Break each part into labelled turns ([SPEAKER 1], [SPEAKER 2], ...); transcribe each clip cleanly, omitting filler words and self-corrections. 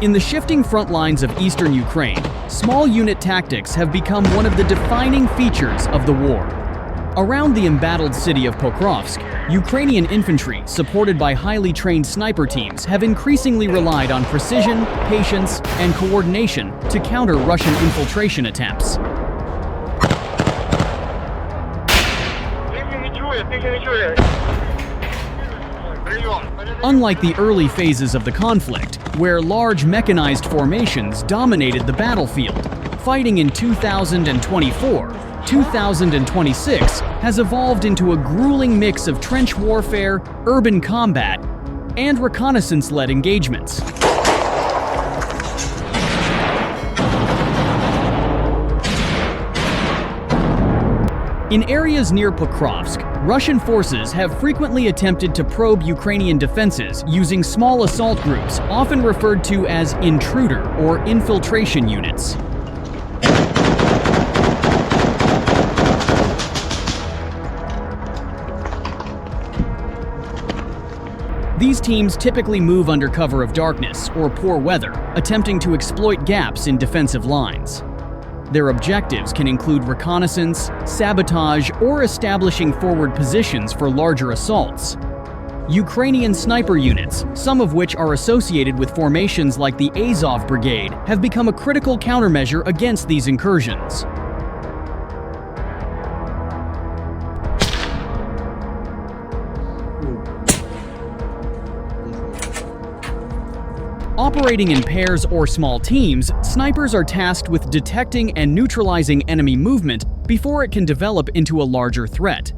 [SPEAKER 1] In the shifting front lines of eastern Ukraine, small unit tactics have become one of the defining features of the war. Around the embattled city of Pokrovsk, Ukrainian infantry, supported by highly trained sniper teams, have increasingly relied on precision, patience, and coordination to counter Russian infiltration attempts. Unlike the early phases of the conflict, where large mechanized formations dominated the battlefield, fighting in 2024, 2026 has evolved into a grueling mix of trench warfare, urban combat, and reconnaissance-led engagements. In areas near Pokrovsk, Russian forces have frequently attempted to probe Ukrainian defenses using small assault groups, often referred to as intruder or infiltration units. These teams typically move under cover of darkness or poor weather, attempting to exploit gaps in defensive lines. Their objectives can include reconnaissance, sabotage, or establishing forward positions for larger assaults. Ukrainian sniper units, some of which are associated with formations like the Azov Brigade, have become a critical countermeasure against these incursions. Operating in pairs or small teams, snipers are tasked with detecting and neutralizing enemy movement before it can develop into a larger threat.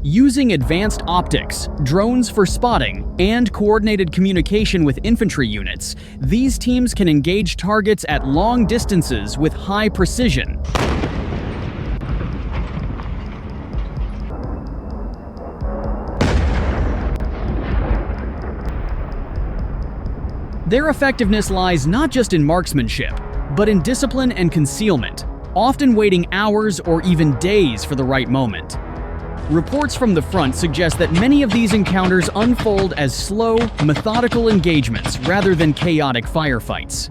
[SPEAKER 1] Using advanced optics, drones for spotting, and coordinated communication with infantry units, these teams can engage targets at long distances with high precision. Their effectiveness lies not just in marksmanship, but in discipline and concealment, often waiting hours or even days for the right moment. Reports from the front suggest that many of these encounters unfold as slow, methodical engagements rather than chaotic firefights.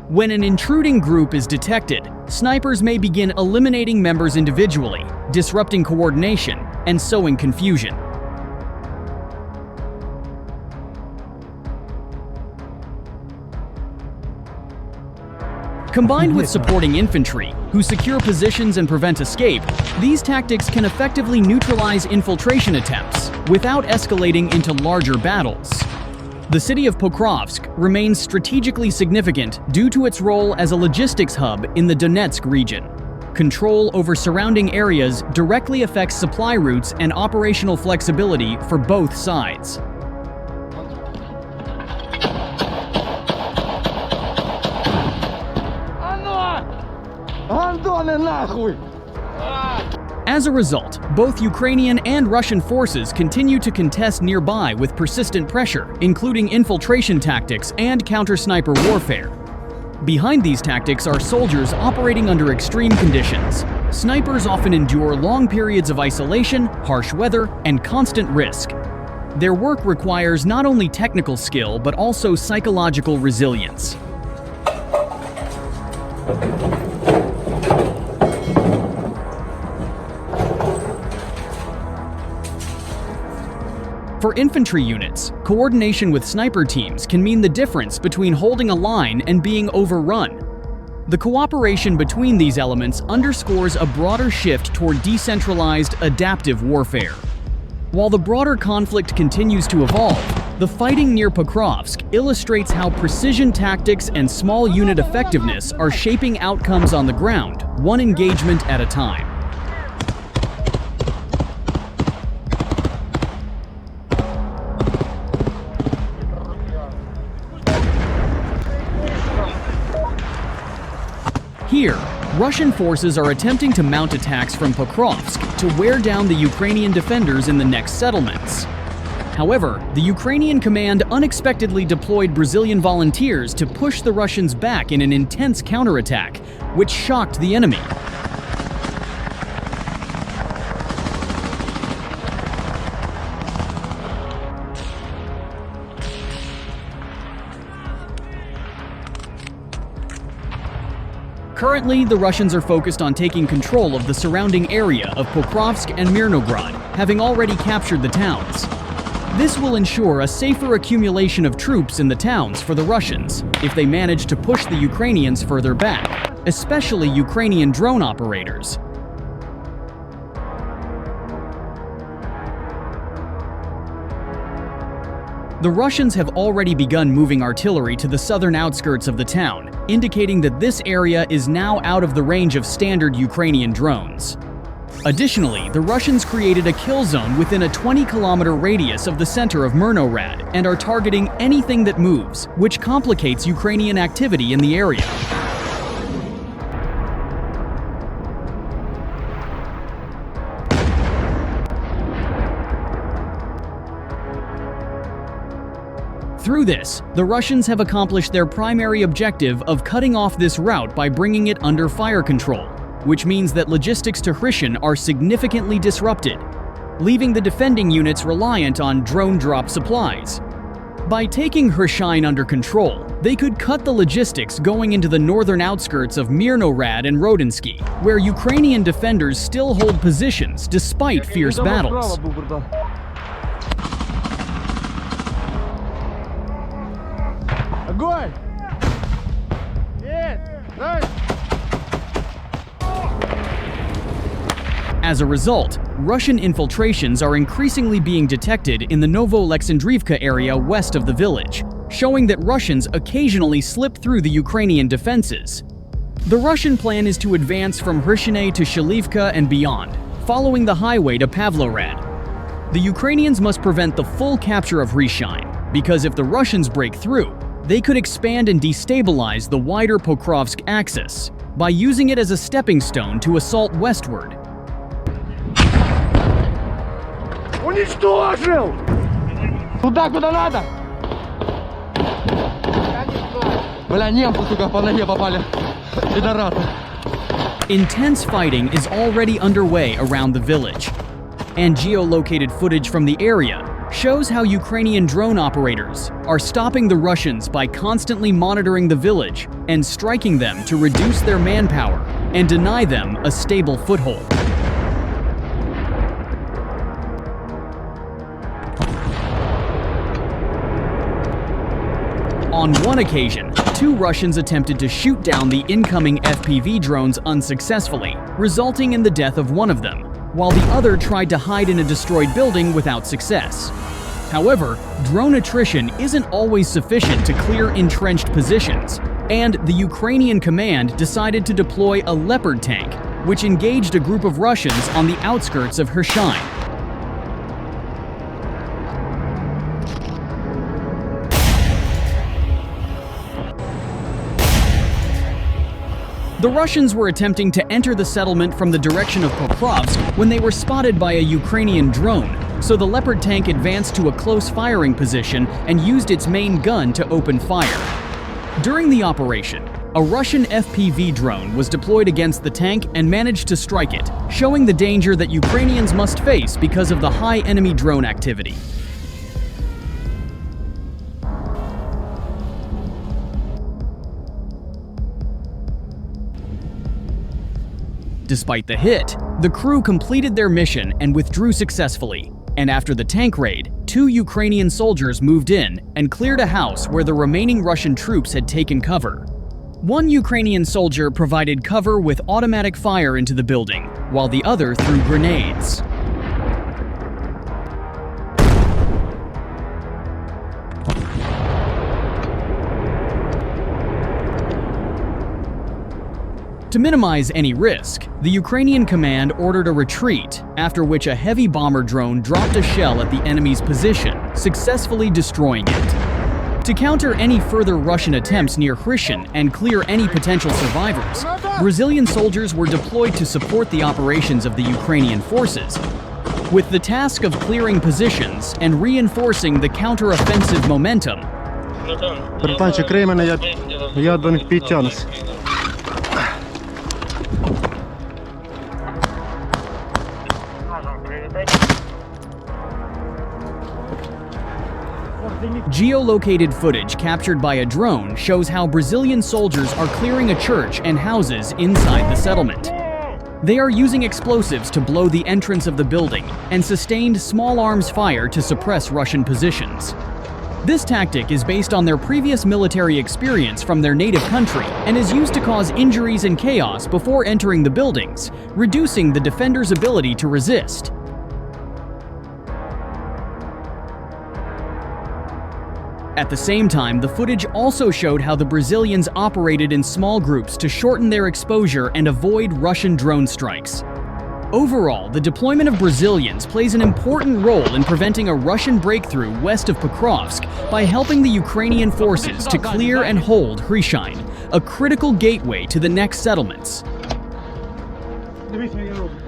[SPEAKER 1] When an intruding group is detected, snipers may begin eliminating members individually, disrupting coordination, and sowing confusion. Combined with supporting infantry, who secure positions and prevent escape, these tactics can effectively neutralize infiltration attempts without escalating into larger battles. The city of Pokrovsk remains strategically significant due to its role as a logistics hub in the Donetsk region. Control over surrounding areas directly affects supply routes and operational flexibility for both sides. As a result, both Ukrainian and Russian forces continue to contest nearby with persistent pressure, including infiltration tactics and counter-sniper warfare. Behind these tactics are soldiers operating under extreme conditions. Snipers often endure long periods of isolation, harsh weather, and constant risk. Their work requires not only technical skill, but also psychological resilience. For infantry units, coordination with sniper teams can mean the difference between holding a line and being overrun. The cooperation between these elements underscores a broader shift toward decentralized, adaptive warfare. While the broader conflict continues to evolve, the fighting near Pokrovsk illustrates how precision tactics and small unit effectiveness are shaping outcomes on the ground, one engagement at a time. Here, Russian forces are attempting to mount attacks from Pokrovsk to wear down the Ukrainian defenders in the next settlements. However, the Ukrainian command unexpectedly deployed Brazilian volunteers to push the Russians back in an intense counterattack, which shocked the enemy. Currently, the Russians are focused on taking control of the surrounding area of Pokrovsk and Mirnograd, having already captured the towns. This will ensure a safer accumulation of troops in the towns for the Russians if they manage to push the Ukrainians further back, especially Ukrainian drone operators. The Russians have already begun moving artillery to the southern outskirts of the town, indicating that this area is now out of the range of standard Ukrainian drones. Additionally, the Russians created a kill zone within a 20-kilometer radius of the center of Mirnograd and are targeting anything that moves, which complicates Ukrainian activity in the area. Through this, the Russians have accomplished their primary objective of cutting off this route by bringing it under fire control, which means that logistics to Hryshyn are significantly disrupted, leaving the defending units reliant on drone-drop supplies. By taking Hryshyn under control, they could cut the logistics going into the northern outskirts of Mirnorad and Rodensky, where Ukrainian defenders still hold positions despite fierce battles. As a result, Russian infiltrations are increasingly being detected in the Novo-Alexandrivka area west of the village, showing that Russians occasionally slip through the Ukrainian defenses. The Russian plan is to advance from Hryshyn to Shalivka and beyond, following the highway to Pavlorad. The Ukrainians must prevent the full capture of Hryshyn, because if the Russians break through, they could expand and destabilize the wider Pokrovsk axis by using it as a stepping stone to assault westward.
[SPEAKER 2] Уничтожил! Туда, куда надо! Бля, немцы, сука, по ноге попали. Пидорасы.
[SPEAKER 1] Intense fighting is already underway around the village, and geolocated footage from the area shows how Ukrainian drone operators are stopping the Russians by constantly monitoring the village and striking them to reduce their manpower and deny them a stable foothold. On one occasion, 2 Russians attempted to shoot down the incoming FPV drones unsuccessfully, resulting in the death of one of them, while the other tried to hide in a destroyed building without success. However, drone attrition isn't always sufficient to clear entrenched positions, and the Ukrainian command decided to deploy a Leopard tank, which engaged a group of Russians on the outskirts of Hryshyn. The Russians were attempting to enter the settlement from the direction of Pokrovsk when they were spotted by a Ukrainian drone, so the Leopard tank advanced to a close firing position and used its main gun to open fire. During the operation, a Russian FPV drone was deployed against the tank and managed to strike it, showing the danger that Ukrainians must face because of the high enemy drone activity. Despite the hit, the crew completed their mission and withdrew successfully, and after the tank raid, 2 Ukrainian soldiers moved in and cleared a house where the remaining Russian troops had taken cover. One Ukrainian soldier provided cover with automatic fire into the building, while the other threw grenades. To minimize any risk, the Ukrainian command ordered a retreat, after which a heavy bomber drone dropped a shell at the enemy's position, successfully destroying it. To counter any further Russian attempts near Hryshyn and clear any potential survivors, Brazilian soldiers were deployed to support the operations of the Ukrainian forces, with the task of clearing positions and reinforcing the counter-offensive momentum.
[SPEAKER 3] Братанчик, крий мене, я до них підтягнусь.
[SPEAKER 1] Geolocated footage captured by a drone shows how Brazilian soldiers are clearing a church and houses inside the settlement. They are using explosives to blow the entrance of the building and sustained small arms fire to suppress Russian positions. This tactic is based on their previous military experience from their native country and is used to cause injuries and chaos before entering the buildings, reducing the defenders' ability to resist. At the same time, the footage also showed how the Brazilians operated in small groups to shorten their exposure and avoid Russian drone strikes. Overall, the deployment of Brazilians plays an important role in preventing a Russian breakthrough west of Pokrovsk by helping the Ukrainian forces to clear and hold Hryshine, a critical gateway to the next settlements.
[SPEAKER 3] Дивись, як я роблю.